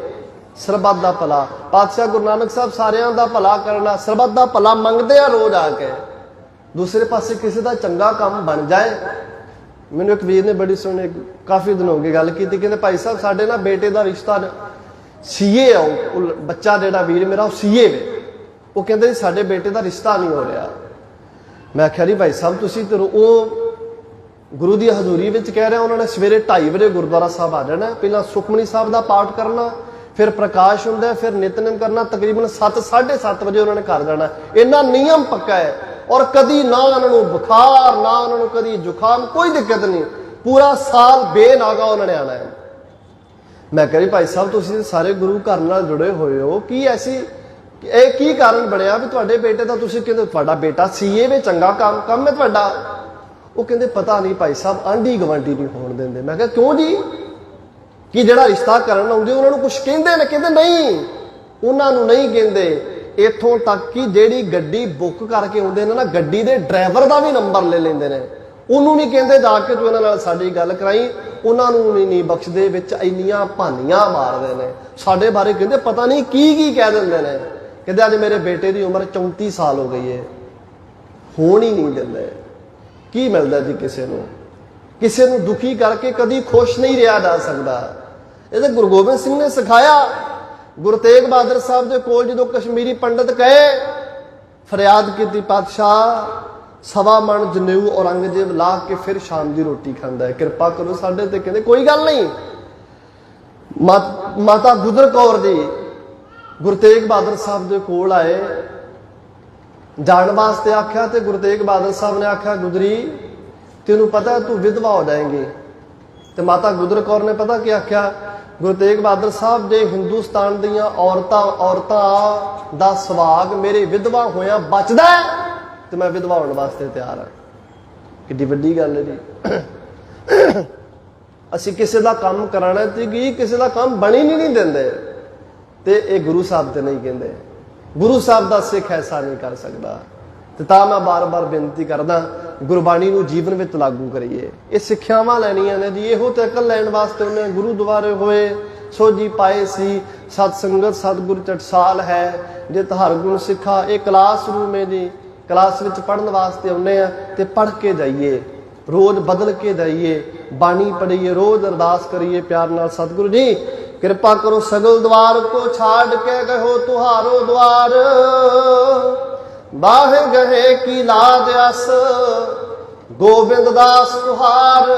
ਸਰਬੱਤ ਦਾ ਭਲਾ। ਪਾਤਸ਼ਾਹ ਗੁਰੂ ਨਾਨਕ ਸਾਹਿਬ ਸਾਰਿਆਂ ਦਾ ਭਲਾ ਕਰਨਾ, ਸਰਬੱਤ ਦਾ ਭਲਾ ਮੰਗਦੇ ਆ ਰੋਜ਼ ਆ ਕੇ। ਦੂਸਰੇ ਪਾਸੇ ਕਿਸੇ ਦਾ ਚੰਗਾ ਕੰਮ ਬਣ ਜਾਏ। ਮੈਨੂੰ ਇੱਕ ਵੀਰ ਨੇ ਬੜੀ ਸੋਹਣੀ ਕਾਫੀ ਦਿਨ ਹੋ ਗਏ ਗੱਲ ਕੀਤੀ, ਕਹਿੰਦੇ ਭਾਈ ਸਾਹਿਬ ਸਾਡੇ ਨਾ ਬੇਟੇ ਦਾ ਰਿਸ਼ਤਾ ਸੀਏ ਆ, ਉਹ ਬੱਚਾ ਜਿਹੜਾ ਵੀਰ ਮੇਰਾ ਉਹ ਸੀਏ ਵੇ। ਉਹ ਕਹਿੰਦੇ ਜੀ ਸਾਡੇ ਬੇਟੇ ਦਾ ਰਿਸ਼ਤਾ ਨਹੀਂ ਹੋ ਰਿਹਾ। ਮੈਂ ਆਖਿਆ ਜੀ ਭਾਈ ਸਾਹਿਬ ਤੁਸੀਂ ਤੇ ਉਹ ਗੁਰੂ ਦੀ ਹਜ਼ੂਰੀ ਵਿੱਚ ਕਹਿ ਰਿਹਾ, ਉਹਨਾਂ ਨੇ ਸਵੇਰੇ 2:30 ਵਜੇ ਗੁਰਦੁਆਰਾ ਸਾਹਿਬ ਆ ਜਾਣਾ, ਪਹਿਲਾਂ ਸੁਖਮਨੀ ਸਾਹਿਬ ਦਾ ਪਾਠ ਕਰਨਾ, ਫਿਰ ਪ੍ਰਕਾਸ਼ ਹੁੰਦਾ, ਫਿਰ ਨਿਤਨੇਮ ਕਰਨਾ, ਤਕਰੀਬਨ 7, 7:30 ਵਜੇ ਉਹਨਾਂ ਨੇ ਘਰ ਜਾਣਾ। ਇੰਨਾ ਨਿਯਮ ਪੱਕਾ ਹੈ। ਔਰ ਕਦੀ ਨਾ ਉਹਨਾਂ ਨੂੰ ਬੁਖਾਰ, ਨਾ ਉਹਨਾਂ ਨੂੰ ਕਦੀ ਜ਼ੁਕਾਮ, ਕੋਈ ਦਿੱਕਤ ਨਹੀਂ। ਪੂਰਾ ਸਾਲ ਬੇਨਾਗਾ ਉਹਨਾਂ ਨੇ ਆਣਾ ਹੈ। ਮੈਂ ਕਹ ਰਹੀ ਭਾਈ ਸਾਹਿਬ ਤੁਸੀਂ ਸਾਰੇ ਗੁਰੂ ਘਰ ਨਾਲ ਜੁੜੇ ਹੋਏ ਹੋ, ਕੀ ਐਸੀ ਇਹ ਕੀ ਕਾਰਨ ਬਣਿਆ ਵੀ ਤੁਹਾਡੇ ਬੇਟੇ ਦਾ ਤੁਸੀਂ ਕਹਿੰਦੇ ਤੁਹਾਡਾ ਬੇਟਾ ਸੀਏ ਵੇ, ਚੰਗਾ ਕੰਮ ਹੈ ਤੁਹਾਡਾ? ਉਹ ਕਹਿੰਦੇ ਪਤਾ ਨਹੀਂ ਭਾਈ ਸਾਹਿਬ, ਆਂਢੀ ਗਵਾਂਢੀ ਨਹੀਂ ਹੋਣ ਦਿੰਦੇ। ਮੈਂ ਕਿਹਾ ਕਿਉਂ ਜੀ? ਕਿ ਜਿਹੜਾ ਰਿਸ਼ਤਾ ਕਰਨ ਆਉਂਦੇ ਉਹਨਾਂ ਨੂੰ ਕੁਝ ਕਹਿੰਦੇ ਨੇ? ਕਹਿੰਦੇ ਨਹੀਂ, ਉਹਨਾਂ ਨੂੰ ਨਹੀਂ ਕਹਿੰਦੇ। ਇੱਥੋਂ ਤੱਕ ਕਿ ਜਿਹੜੀ ਗੱਡੀ ਬੁੱਕ ਕਰਕੇ ਆਉਂਦੇ ਨੇ ਨਾ, ਗੱਡੀ ਦੇ ਡਰਾਈਵਰ ਦਾ ਵੀ ਨੰਬਰ ਲੈ ਲੈਂਦੇ ਨੇ, ਉਹਨੂੰ ਵੀ ਕਹਿੰਦੇ ਜਾ ਕੇ ਤੂੰ ਇਹਨਾਂ ਨਾਲ ਸਾਡੀ ਗੱਲ ਕਰਾਈ। ਉਹਨਾਂ ਨੂੰ ਵੀ ਨਹੀਂ ਬਖਸ਼ਦੇ, ਵਿੱਚ ਇੰਨੀਆਂ ਭਾਨੀਆਂ ਮਾਰਦੇ ਨੇ ਸਾਡੇ ਬਾਰੇ। ਕਹਿੰਦੇ ਪਤਾ ਨਹੀਂ ਕੀ ਕਹਿ ਦਿੰਦੇ ਨੇ। ਕਹਿੰਦੇ ਅੱਜ ਮੇਰੇ ਬੇਟੇ ਦੀ ਉਮਰ 34 ਸਾਲ ਹੋ ਗਈ ਹੈ, ਹੋਣ ਹੀ ਨਹੀਂ ਦਿੰਦੇ। ਕੀ ਮਿਲਦਾ ਜੀ ਕਿਸੇ ਨੂੰ? ਕਿਸੇ ਨੂੰ ਦੁਖੀ ਕਰਕੇ ਕਦੀ ਖੁਸ਼ ਨਹੀਂ ਰਿਹਾ ਜਾ ਸਕਦਾ। ਇਹ ਤਾਂ ਗੁਰੂ ਗੋਬਿੰਦ ਸਿੰਘ ਨੇ ਸਿਖਾਇਆ। ਗੁਰੂ ਤੇਗ ਬਹਾਦਰ ਸਾਹਿਬ ਦੇ ਕੋਲ ਜਦੋਂ ਕਸ਼ਮੀਰੀ ਪੰਡਤ ਕਹੇ, ਫਰਿਆਦ ਕੀਤੀ ਪਾਤਸ਼ਾਹ 1.25 ਮਣ ਜਨੇਊ ਔਰੰਗਜ਼ੇਬ ਲਾ ਕੇ ਫਿਰ ਸ਼ਾਮ ਦੀ ਰੋਟੀ ਖਾਂਦਾ ਹੈ, ਕਿਰਪਾ ਕਰੋ ਸਾਡੇ ਤੇ। ਕਹਿੰਦੇ ਕੋਈ ਗੱਲ ਨਹੀਂ। ਮਾਤਾ ਗੁਜਰ ਕੌਰ ਜੀ ਗੁਰੂ ਤੇਗ ਬਹਾਦਰ ਸਾਹਿਬ ਦੇ ਕੋਲ ਆਏ, ਜਾਣ ਵਾਸਤੇ ਆਖਿਆ, ਤੇ ਗੁਰੂ ਤੇਗ ਬਹਾਦਰ ਸਾਹਿਬ ਨੇ ਆਖਿਆ ਗੁਜਰੀ ਤੈਨੂੰ ਪਤਾ ਤੂੰ ਵਿਧਵਾ ਹੋ ਜਾਏਂਗੀ। ਤੇ ਮਾਤਾ ਗੁਜਰ ਕੌਰ ਨੇ ਪਤਾ ਕੀ ਆਖਿਆ? ਗੁਰੂ ਤੇਗ ਬਹਾਦਰ ਸਾਹਿਬ ਦੇ ਹਿੰਦੁਸਤਾਨ ਦੀਆਂ ਔਰਤਾਂ ਦਾ ਸੁਭਾਗ ਮੇਰੇ ਵਿਧਵਾ ਹੋਇਆ ਬਚਦਾ ਤੇ ਮੈਂ ਵਿਧਵਾ ਹੋਣ ਵਾਸਤੇ ਤਿਆਰ ਹਾਂ। ਕਿੱਡੀ ਵੱਡੀ ਗੱਲ ਹੈ ਜੀ। ਅਸੀਂ ਕਿਸੇ ਦਾ ਕੰਮ ਕਰਾਣਾ ਤੇ ਕਿਸੇ ਦਾ ਕੰਮ ਬਣ ਹੀ ਨਹੀਂ ਦਿੰਦੇ, ਤੇ ਇਹ ਗੁਰੂ ਸਾਹਿਬ ਤੇ ਨਹੀਂ ਕਹਿੰਦੇ। ਗੁਰੂ ਸਾਹਿਬ ਦਾ ਸਿੱਖ ਐਸਾ ਨਹੀਂ ਕਰ ਸਕਦਾ। ਤੇ ਤਾਂ ਮੈਂ ਬਾਰ-ਬਾਰ ਬੇਨਤੀ ਕਰਦਾ, ਗੁਰਬਾਣੀ ਨੂੰ ਜੀਵਨ ਵਿੱਚ ਲਾਗੂ ਕਰੀਏ। ਇਹ ਸਿੱਖਿਆਵਾਂ ਲੈਣੀਆਂ ਨੇ ਜੀ। ਇਹੋ ਤੇ ਅਕਲ ਲੈਣ ਵਾਸਤੇ ਉਹਨੇ ਗੁਰੂ ਦੁਆਰੇ ਹੋਏ, ਸੋਝੀ ਪਾਏ ਸੀ। ਸਤ ਸੰਗਤ ਸਤਿਗੁਰ ਟਟਸਾਲ ਹੈ, ਜਿਤ ਹਰ ਗੁਣ ਸਿੱਖਾ। ਇਹ ਕਲਾਸ ਰੂਮ ਹੈ ਜੀ। ਕਲਾਸ ਵਿੱਚ ਪੜ੍ਹਨ ਵਾਸਤੇ ਆਉਂਦੇ ਆ ਤੇ ਪੜ੍ਹ ਕੇ ਜਾਈਏ, ਰੋਜ਼ ਬਦਲ ਕੇ ਜਾਈਏ, ਬਾਣੀ ਪੜ੍ਹੀਏ, ਰੋਜ਼ ਅਰਦਾਸ ਕਰੀਏ ਪਿਆਰ ਨਾਲ, ਸਤਿਗੁਰੂ ਜੀ ਕਿਰਪਾ ਕਰੋ ਸਗਲ ਦਵਾਰ ਕੋ ਛਾੜ ਕੇ ਗਹੋ ਤੁਹਾਰੋ ਦਵਾਰ। ਬਾਹ ਗਏ ਕੀ ਲਾਜ ਅਸ ਗੋਬਿੰਦ ਦਾਸ ਤੁਹਾਰ।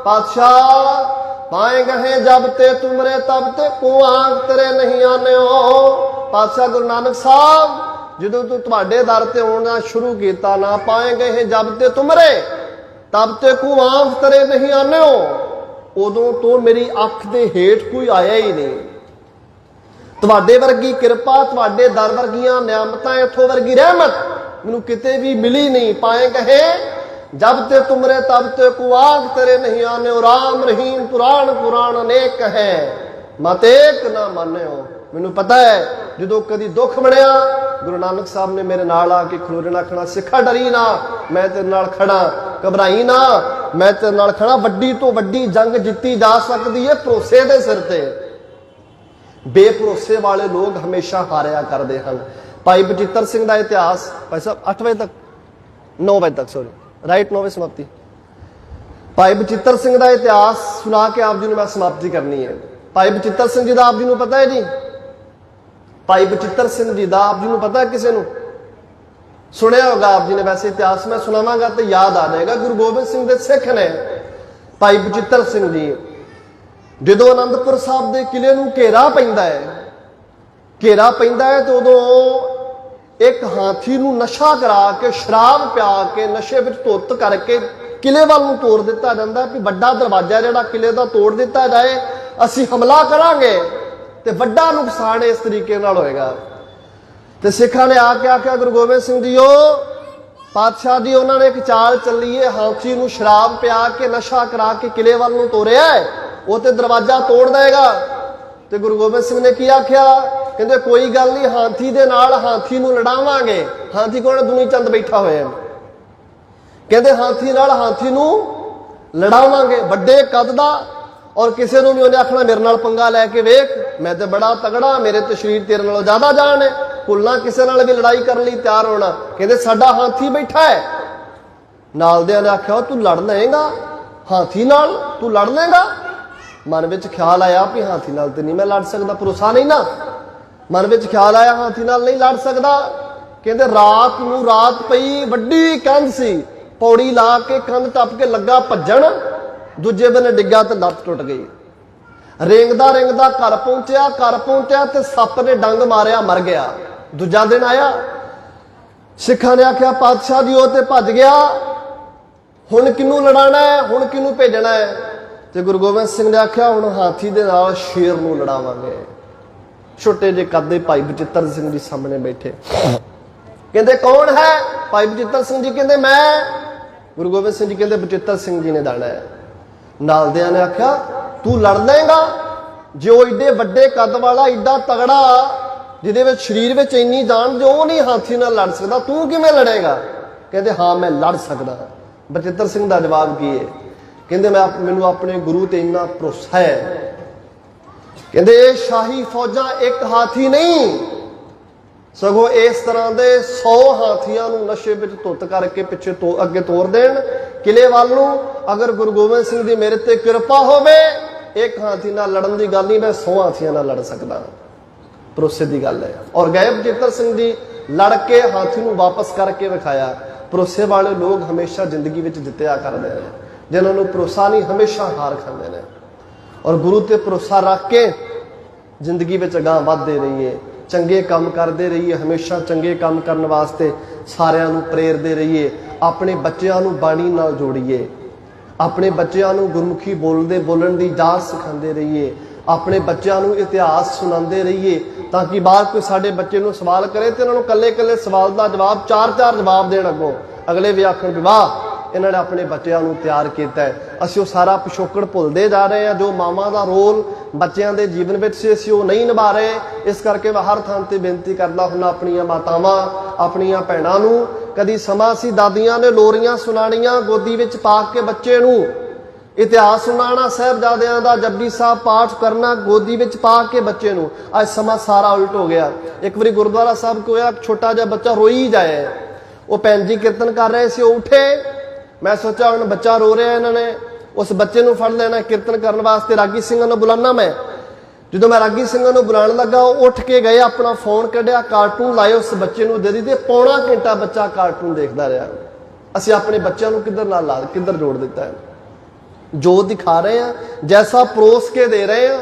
ਪਾਤਸ਼ਾਹ ਪਾਏ ਗਏ ਜਬ ਤੇ ਤੁਮਰੇ ਤਬ ਤੇ ਕੁਆਂਗ ਤੇਰੇ ਨਹੀਂ ਆਨਿਓ। ਪਾਤਸ਼ਾਹ ਗੁਰੂ ਨਾਨਕ ਸਾਹਿਬ ਜਦੋਂ ਤੂੰ ਤੁਹਾਡੇ ਦਰ ਤੇ ਆਉਣਾ ਸ਼ੁਰੂ ਕੀਤਾ ਨਾ, ਪਾਏ ਗਏ ਜਬ ਤੇ ਤੁਮਰੇ ਤਬ ਤੇ ਕੁਆਂਗ ਤੇਰੇ ਨਹੀਂ ਆਨਿਓ, ਉਦੋਂ ਤੋਂ ਮੇਰੀ ਅੱਖ ਦੇ ਹੇਠ ਕੋਈ ਆਇਆ ਹੀ ਨਹੀਂ। ਤੁਹਾਡੇ ਵਰਗੀ ਕਿਰਪਾ, ਤੁਹਾਡੇ ਦਰ ਵਰਗੀਆਂ ਨਿਆਮਤਾਂ, ਇੱਥੋਂ ਵਰਗੀ ਰਹਿਮਤ ਮੈਨੂੰ ਕਿਤੇ ਵੀ ਮਿਲੀ ਨਹੀਂ। ਪਾਏ ਗਏ ਜਬ ਤੇ ਤੁਮਰੇ ਤਬ ਤੇ ਕੁਆਗ ਤੇਰੇ ਨਹੀਂ ਆਨਿਓ। ਰਾਮ ਰਹੀਮ ਪੁਰਾਣ ਪੁਰਾਣ ਅਨੇਕ ਹੈ, ਮਤ ਏਕ ਨਾ ਮੰਨਿਓ। ਮੈਨੂੰ ਪਤਾ ਹੈ ਜਦੋਂ ਕਦੀ ਦੁੱਖ ਬਣਿਆ, ਗੁਰੂ ਨਾਨਕ ਸਾਹਿਬ ਨੇ ਮੇਰੇ ਨਾਲ ਆ ਕੇ ਖਲੋਰੇ ਆਖਣਾ, ਸਿੱਖਾ ਡਰੀ ਨਾ, ਮੈਂ ਤੇਰੇ ਨਾਲ ਖੜਾ, ਘਬਰਾਈ ਨਾ, ਮੈਂ ਤੇਰੇ ਨਾਲ ਖੜਾ। ਵੱਡੀ ਤੋਂ ਵੱਡੀ ਜੰਗ ਜਿੱਤੀ ਜਾ ਸਕਦੀ ਹੈ ਭਰੋਸੇ ਦੇ ਸਿਰ ਤੇ। ਬੇਭਰੋਸੇ ਵਾਲੇ ਲੋਕ ਹਮੇਸ਼ਾ ਹਾਰਿਆ ਕਰਦੇ ਹਨ। ਭਾਈ ਬਚਿੱਤਰ ਸਿੰਘ ਦਾ ਇਤਿਹਾਸ, ਭਾਈ ਸਾਹਿਬ 8 ਵਜੇ ਤੱਕ 9 ਵਜੇ ਤੱਕ ਸੌਰੀ ਰਾਈਟ 9 ਵਜੇ ਸਮਾਪਤੀ। ਭਾਈ ਬਚਿੱਤਰ ਸਿੰਘ ਦਾ ਇਤਿਹਾਸ ਸੁਣਾ ਕੇ ਆਪ ਜੀ ਨੂੰ ਮੈਂ ਸਮਾਪਤੀ ਕਰਨੀ ਹੈ। भाई बचित्र सिंह जी का आप जी को पता है जी? भाई बचित्र सिंह जी का आप जी को पता है? किसी को सुनिया होगा आप जी ने? वैसे इतिहास में सुनावांगा तो याद आ जाएगा। गुरु गोबिंद सिंह के सिख ने भाई बचित्र सिंह जी जो आनंदपुर साहब के किले में घेरा पैंदा है तो उदों एक हाथी नूं नशा करा के शराब पिया के नशे विच धुत करके किले वाल नूं तोड़ दिता जाता है। बड़ा दरवाजा जिहड़ा किले का तोड़ दिता जाए, असीं हमला करांगे ते वड्डा नुकसान इस तरीके नाल होएगा। ते सिखां ने आके आख्या गुरु गोबिंद सिंह जी पातशाह जी उन्होंने एक चाल चली है, हाथी नूं शराब पिया के नशा करा के किले वाल नूं तोड़िया है, वो तो दरवाजा तोड़ देगा। तो गुरु गोबिंद सिंह ने की आख्या? कहते कोई गल नहीं, हाथी दे नाल हाथी नूं लड़ावांगे। हाथी कौन? दुनी चंद बैठा होया। कहते हाथी नाल हाथी नूं लड़ावांगे, बड़े कद दा, और किसी नूं भी उन्हें आखना मेरे नाल पंगा लैके वेख, मैं तो बड़ा तगड़ा, मेरे तो शरीर तेरे नालों ज्यादा जान है, भुलना किसी नाल भी लड़ाई करने लई तैयार होना। कहते साडा हाथी बैठा है। नाल दियां ने आख्या तू लड़ लेगा हाथी नाल? तू लड़ लेगा? मन में ख्याल आया भी हाथी नाल तो नहीं मैं लड़ सकता, भरोसा नहीं ना। मन में ख्याल आया हाथी नाल नहीं लड़ सकता। कहते रात नूं रात पई, वड्डी कंध सी, पौड़ी ला के कंध टप के लगा भज्जण, दूजे बने डिग्गा तो लत्त टुट गई। रेंगदा रेंगदा घर पहुंचा तो सप ने डंग मारिया, मर गया। दूजा दिन आया, सिखां ने आख्या पातशाह जी वो तो भज गया, हुण किनू लड़ाना है, हुण किनू भेजना है? तो गुरु गोबिंद सिंह ने आख्या हुण हाथी दे नाल शेर नूं लड़ावांगे। छोटे जे कद दे भाई बचित्र सिंह जी सामने बैठे। कहते कौन है? भाई बचित्र सिंह जी कहते मैं। गुरु गोबिंद सिंह जी कहते बचित्र सिंह जी ने दाना है। नालदियां ने आख्या तू लड़ लेगा? जो एडे वड्डे कद वाला एडा तगड़ा जिहदे शरीर में इन्नी जान जो नहीं हाथी नाल लड़ सकता, तू किवें लड़ेगा? कहते हाँ मैं लड़ सकदा। बचित्र सिंह का जवाब की है? कहते मैनू अपने गुरु ते इन्ना भरोसा है। कहते शाही फौजा एक हाथी नहीं, सगों इस तरह के 100 हाथियों नूं नशे विच धुत करके पिछे तो अगे तोड़ देण किले वाल नूं। अगर गुरु गोबिंद सिंह दी मेरे ते कृपा होवे, एक हाथी नाल लड़न दी गल नहीं, मैं 100 हाथियों नाल लड़ सकदा। भरोसे की गल है। और गए बचित्र सिंह जी लड़ के हाथी नूं वापस करके विखाया। भरोसे वाले लोग हमेशा जिंदगी विच जित्तिया करदे ने, जिन्हां नूं भरोसा नहीं हमेशा हार खांदे ने। और गुरु ते भरोसा रख के जिंदगी में अगां वधदे रहिए, चंगे काम करते रहिए, हमेशा चंगे काम करने वास्ते सारिआं नूं प्रेरदे रहिए। अपने बच्चों नूं बाणी नाल जोड़िए, अपने बच्चों नूं गुरमुखी बोलण दी जाच सिखांदे रहिए, अपने बच्चों नूं इतिहास सुणांदे रहिए, ताकि बाहर कोई साडे बच्चे नूं सवाल करे तो इन्हां नूं कल्ले कल्ले सवाल का जवाब 4-4 जवाब देण, अगों अगले भी आखण भी वाह इन्होंने अपने बच्चों को तैयार किया है। असीं सारा पिछोकड़ भुलते जा रहे हैं, जो मावां का रोल बच्चों के जीवन में असीं वो नहीं निभा रहे। इस करके मैं हर थां ते बेनती करदा हुन्ना अपनियां मातावां अपनियां भैणां नूं, कदी समा सी दादियां ने लोरियां सुनाणियां गोदी विच पा के बच्चे नूं, इतिहास सुनाना, साहिबजादियां दा जपजी साहब पाठ करना गोदी विच पा के बच्चे नूं। अज समा सारा उल्ट हो गया। एक बारी गुरुद्वारा साहब को होया, छोटा जिहा बच्चा रोई ही जाए, वो भैन जी कीर्तन कर रहे थे, उठे, मैं सोचा हुण बच्चा रो रहा है, इन्होंने उस बच्चे नूं फड़ लेना कीर्तन करने वास्ते। रागी सिंह नूं बुलाना, मैं जो मैं रागी सिंह नूं बुलाण लगा, उठ के गए, अपना फोन कढ़िया, कार्टून लाए, उस बच्चे नूं दे दी। पौना घंटा बच्चा कार्टून देखता रहा। असीं अपने बच्चों नूं किधर नाल ला किधर जोड़ दिता है? जो दिखा रहे हैं, जैसा परोस के दे रहे हैं,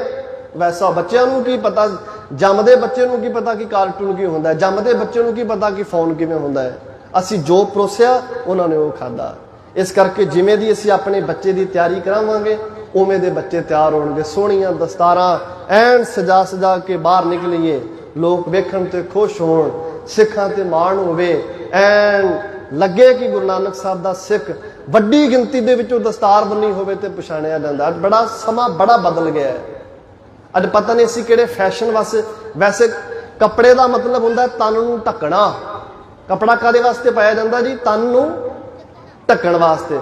वैसा बच्चों नूं की पता। जमदे बच्चे नूं की पता कि कार्टून की होंदा है, जमदे बच्चे नूं की पता कि फोन किवें होंदा है। असीं जो परोसिया उन्होंने वो खादा। इस करके जिमें दी असीं अपने बच्चे की तैयारी करावांगे, उवें दे बच्चे तैयार होणगे। सोहणियां दस्तारां ऐन सजा सजा के बाहर निकलीए, लोग वेखण ते खुश होण, सिखां ते माण होवे, ऐन लगे कि गुरु नानक साहब दा सिख वड्डी गिनती दे विचों दस्तार बन्नी होवे ते पछाणिया जांदा। अज बड़ा समा बड़ा बदल गया है। अज पता नहीं असीं किहड़े फैशन वास्ते, वैसे कपड़े का मतलब हुंदा तन नूं ढकना। कपड़ा कादे वास्ते पाया जांदा जी? तन नूं ढकण वास्ते।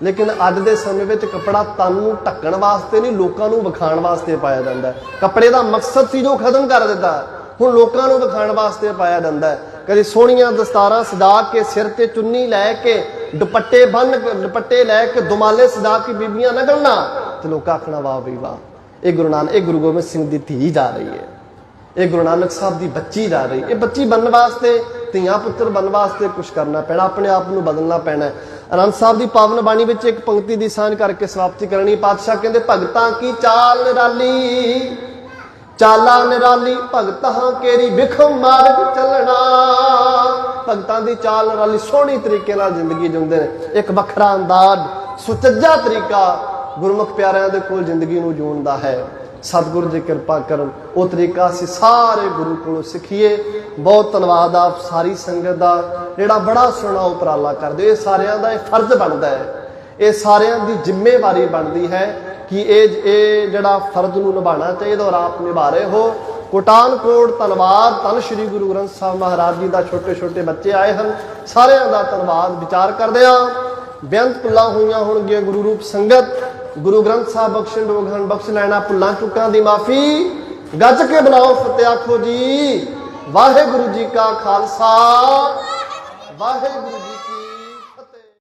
लेकिन अज दे समय में कपड़ा तन नूं ढकण वास्ते नहीं, लोकां नूं विखाण वास्ते पाया जांदा है। कपड़े का मकसद सी जो खत्म कर दिता, हुण लोकां नूं विखाण वास्ते पाया जांदा है। कभी सोहणियां दस्तारां सजा के, सिर ते चुन्नी लैके, दुपट्टे बन दुपट्टे लैके, दुमाले सजा के बीबियां निकलना, तो लोग आखना वाह बी वाह। ਇਹ ਗੁਰੂ ਗੋਬਿੰਦ ਸਿੰਘ ਦੀ ਧੀ ਜਾ ਰਹੀ ਹੈ, ਇਹ ਗੁਰੂ ਨਾਨਕ ਸਾਹਿਬ ਦੀ ਬੱਚੀ ਜਾ ਰਹੀ। ਇਹ ਬੱਚੀ ਬਣਨ ਵਾਸਤੇ, ਧੀਆਂ ਪੁੱਤਰ ਬਣਨ ਵਾਸਤੇ ਕੁਝ ਕਰਨਾ ਪੈਣਾ, ਆਪਣੇ ਆਪ ਨੂੰ ਬਦਲਣਾ ਪੈਣਾ। ਆਨੰਦ ਸਾਹਿਬ ਦੀ ਪਾਵਨ ਬਾਣੀ ਵਿੱਚ ਇੱਕ ਪੰਕਤੀ ਦੀ ਸਾਂਝ ਕਰਕੇ ਸਮਾਪਤੀ ਕਰਨੀ। ਪਾਤਸ਼ਾਹ ਕਹਿੰਦੇ, ਭਗਤਾਂ ਕੀ ਚਾਲ ਨਿਰਾਲੀ, ਚਾਲਾ ਨਿਰਾਲੀ ਭਗਤਾਂ ਕੇਰੀ ਬਿਖਮ ਮਾਰਗ ਚੱਲਣਾ। ਭਗਤਾਂ ਦੀ ਚਾਲ ਨਿਰਾਲੀ, ਸੋਹਣੀ ਤਰੀਕੇ ਨਾਲ ਜ਼ਿੰਦਗੀ ਜਿਉਂਦੇ ਨੇ, ਇੱਕ ਵੱਖਰਾ ਅੰਦਾਜ਼, ਸੁਚੱਜਾ ਤਰੀਕਾ ਗੁਰਮੁਖ ਪਿਆਰਿਆਂ ਦੇ ਕੋਲ ਜ਼ਿੰਦਗੀ ਨੂੰ ਜਿਉਣ ਦਾ ਹੈ। ਸਤਿਗੁਰੂ ਜੀ ਕਿਰਪਾ ਕਰਨ, ਉਹ ਤਰੀਕਾ ਅਸੀਂ ਸਾਰੇ ਗੁਰੂ ਕੋਲੋਂ ਸਿੱਖੀਏ। ਬਹੁਤ ਧੰਨਵਾਦ ਆਪ ਸਾਰੀ ਸੰਗਤ ਦਾ, ਜਿਹੜਾ ਬੜਾ ਸੋਹਣਾ ਉਪਰਾਲਾ ਕਰਦੇ। ਇਹ ਸਾਰਿਆਂ ਦਾ ਇਹ ਫਰਜ਼ ਬਣਦਾ ਹੈ, ਇਹ ਸਾਰਿਆਂ ਦੀ ਜ਼ਿੰਮੇਵਾਰੀ ਬਣਦੀ ਹੈ ਕਿ ਇਹ ਜਿਹੜਾ ਫਰਜ਼ ਨੂੰ ਨਿਭਾਉਣਾ ਚਾਹੀਦਾ, ਔਰ ਆਪ ਨਿਭਾ ਰਹੇ ਹੋ। ਕੋਟਾਨ ਕੋਟ ਧੰਨਵਾਦ। ਧੰਨ ਸ਼੍ਰੀ ਗੁਰੂ ਗ੍ਰੰਥ ਸਾਹਿਬ ਮਹਾਰਾਜ ਜੀ ਦਾ ਛੋਟੇ ਛੋਟੇ ਬੱਚੇ ਆਏ ਹਨ, ਸਾਰਿਆਂ ਦਾ ਧੰਨਵਾਦ। ਵਿਚਾਰ ਕਰਦੇ ਹਾਂ, ਬੇਅੰਤ ਭੁੱਲਾਂ ਹੋਈਆਂ ਹੋਣਗੀਆਂ ਗੁਰੂ ਰੂਪ ਸੰਗਤ, ਗੁਰੂ ਗ੍ਰੰਥ ਸਾਹਿਬ ਬਖਸ਼ਣ ਰੋਗਨ ਬਖਸ਼ ਲੈਣਾ, ਭੁੱਲਾਂ ਚੁੱਕਾਂ ਦੀ ਮਾਫੀ। ਗੱਜ ਕੇ ਬੁਲਾਓ ਫਤਿਹ ਆਖੋ ਜੀ। ਵਾਹਿਗੁਰੂ ਜੀ ਕਾ ਖਾਲਸਾ, ਵਾਹਿਗੁਰੂ ਜੀ ਕੀ